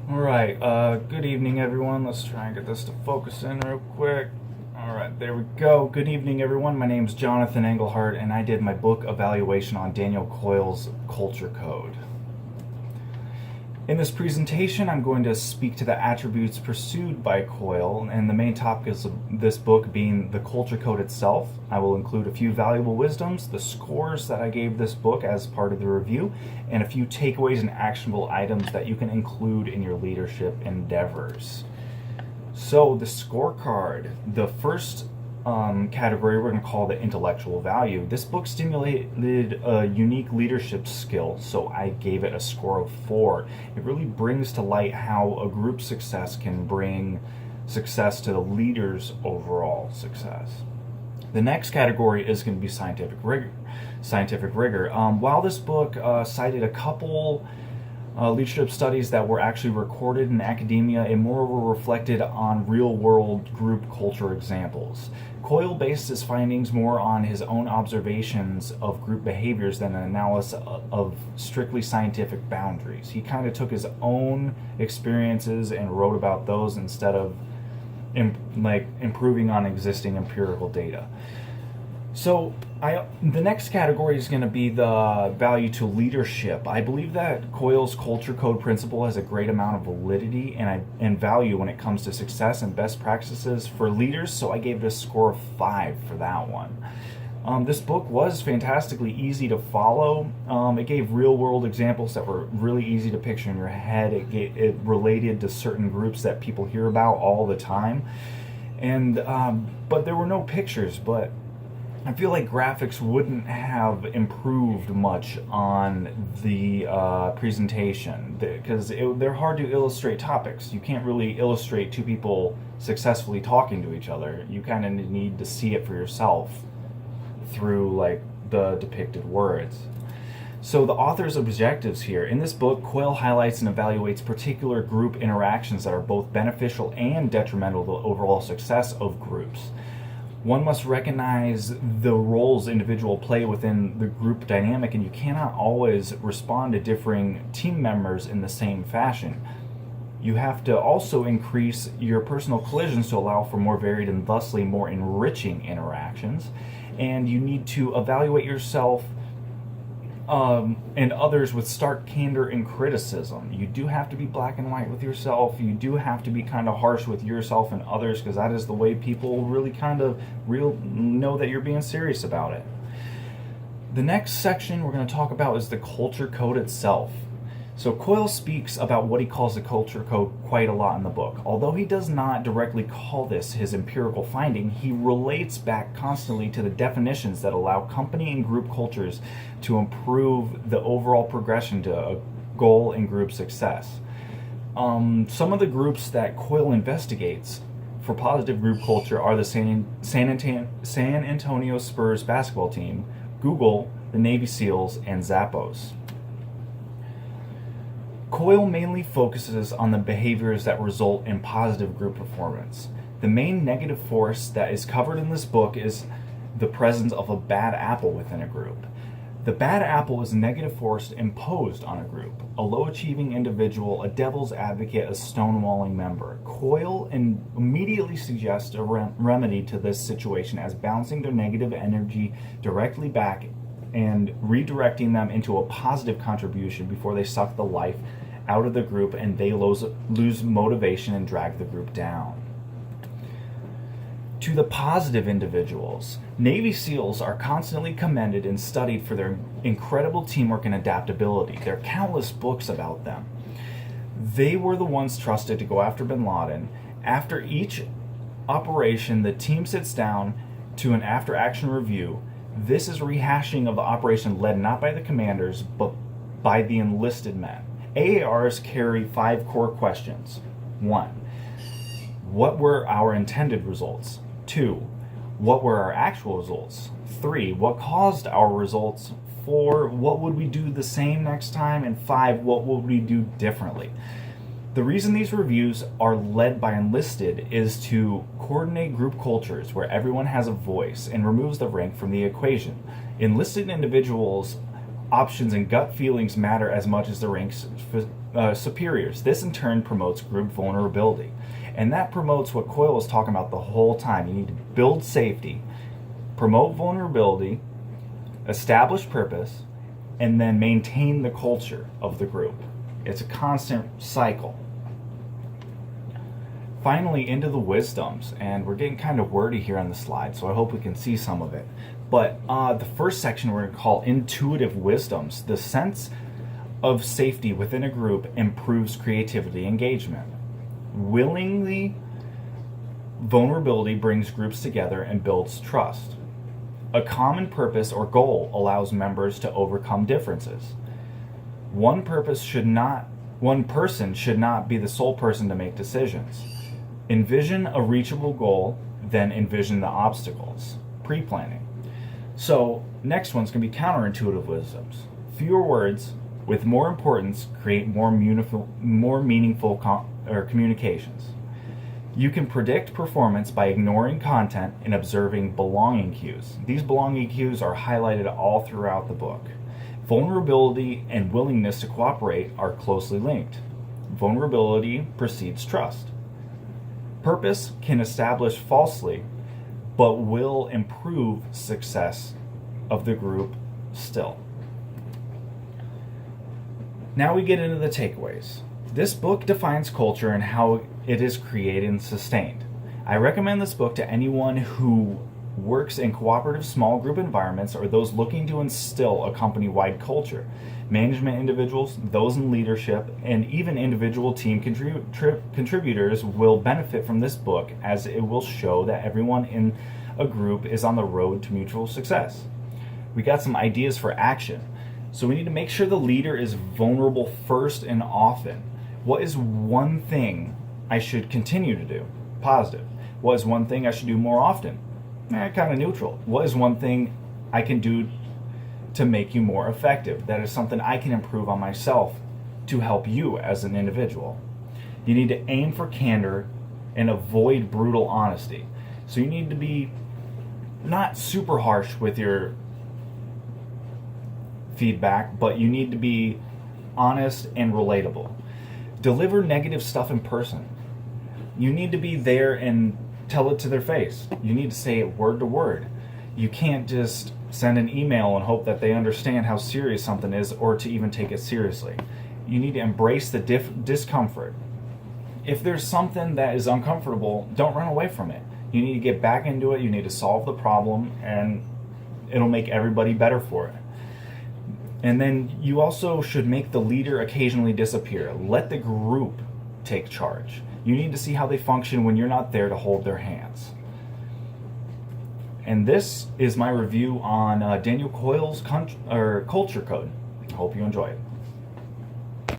Alright, good evening everyone. Let's try and get this to focus in real quick. Alright, there we go. Good evening everyone. My name is Jonathan Engelhardt and I did my book evaluation on Daniel Coyle's Culture Code. In this presentation, I'm going to speak to the attributes pursued by Coyle, and the main topic of this book being the culture code itself. I will include a few valuable wisdoms, the scores that I gave this book as part of the review, and a few takeaways and actionable items that you can include in your leadership endeavors. So the scorecard, the first category we're going to call the intellectual value. This book stimulated a unique leadership skill, so I gave it a score of 4. It really brings to light how a group success can bring success to the leader's overall success. The next category is going to be scientific rigor. While this book cited a couple leadership studies that were actually recorded in academia and moreover reflected on real-world group culture examples, Coyle based his findings more on his own observations of group behaviors than an analysis of strictly scientific boundaries. He kind of took his own experiences and wrote about those instead of improving on existing empirical data. So the next category is going to be the value to leadership. I believe that Coyle's culture code principle has a great amount of validity and value when it comes to success and best practices for leaders, so I gave it a score of 5 for that one. This book was fantastically easy to follow. It gave real-world examples that were really easy to picture in your head. It related to certain groups that people hear about all the time, and but there were no pictures. But I feel like graphics wouldn't have improved much on the presentation because they're hard to illustrate topics. You can't really illustrate two people successfully talking to each other. You kind of need to see it for yourself through like the depicted words. So the author's objectives here. In this book, Coyle highlights and evaluates particular group interactions that are both beneficial and detrimental to the overall success of groups. One must recognize the roles individuals play within the group dynamic, and you cannot always respond to differing team members in the same fashion. You have to also increase your personal collisions to allow for more varied and thusly more enriching interactions. And you need to evaluate yourself and others with stark candor and criticism. You do have to be black and white with yourself. You do have to be kind of harsh with yourself and others, because that is the way people really kind of know that you're being serious about it. The next section we're going to talk about is the culture code itself. So Coyle speaks about what he calls the culture code quite a lot in the book. Although he does not directly call this his empirical finding, he relates back constantly to the definitions that allow company and group cultures to improve the overall progression to a goal and group success. Some of the groups that Coyle investigates for positive group culture are the San Antonio Spurs basketball team, Google, the Navy SEALs, and Zappos. Coyle mainly focuses on the behaviors that result in positive group performance. The main negative force that is covered in this book is the presence of a bad apple within a group. The bad apple is a negative force imposed on a group, a low-achieving individual, a devil's advocate, a stonewalling member. Coyle immediately suggests a remedy to this situation as bouncing their negative energy directly back and redirecting them into a positive contribution before they suck the life out of the group and they lose motivation and drag the group down. To the positive individuals, Navy SEALs are constantly commended and studied for their incredible teamwork and adaptability. There are countless books about them. They were the ones trusted to go after bin Laden. After each operation, the team sits down to an after-action review. This is rehashing of the operation led not by the commanders, but by the enlisted men. AARs carry 5 core questions. 1. What were our intended results? 2. What were our actual results? 3. What caused our results? 4. What would we do the same next time? And 5. What would we do differently? The reason these reviews are led by enlisted is to coordinate group cultures where everyone has a voice and removes the rank from the equation. Enlisted individuals options and gut feelings matter as much as the rank's superiors. This in turn promotes group vulnerability. And that promotes what Coyle was talking about the whole time. You need to build safety, promote vulnerability, establish purpose, and then maintain the culture of the group. It's a constant cycle. Finally, into the wisdoms, and we're getting kind of wordy here on the slide, so I hope we can see some of it. But the first section we're going to call intuitive wisdoms. The sense of safety within a group improves creativity engagement. Willingly, vulnerability brings groups together and builds trust. A common purpose or goal allows members to overcome differences. One person should not be the sole person to make decisions. Envision a reachable goal, then envision the obstacles. Pre-planning. So, next one's going to be counterintuitive wisdoms. Fewer words with more importance create more meaningful communications. You can predict performance by ignoring content and observing belonging cues. These belonging cues are highlighted all throughout the book. Vulnerability and willingness to cooperate are closely linked. Vulnerability precedes trust. Purpose can establish falsely, but will improve success of the group still. Now we get into the takeaways. This book defines culture and how it is created and sustained. I recommend this book to anyone who works in cooperative small group environments or those looking to instill a company-wide culture. Management individuals, those in leadership, and even individual team contributors will benefit from this book, as it will show that everyone in a group is on the road to mutual success. We got some ideas for action. So we need to make sure the leader is vulnerable first and often. What is one thing I should continue to do? Positive. What is one thing I should do more often? Kind of neutral. What is one thing I can do to make you more effective? That is something I can improve on myself to help you as an individual. You need to aim for candor and avoid brutal honesty. So you need to be not super harsh with your feedback, but you need to be honest and relatable. Deliver negative stuff in person. You need to be there and tell it to their face. You need to say it word to word. You can't just send an email and hope that they understand how serious something is or to even take it seriously. You need to embrace the discomfort. If there's something that is uncomfortable, don't run away from it. You need to get back into it. You need to solve the problem, and it'll make everybody better for it. And then you also should make the leader occasionally disappear. Let the group take charge. You need to see how they function when you're not there to hold their hands. And this is my review on Daniel Coyle's Culture Code. Hope you enjoy it.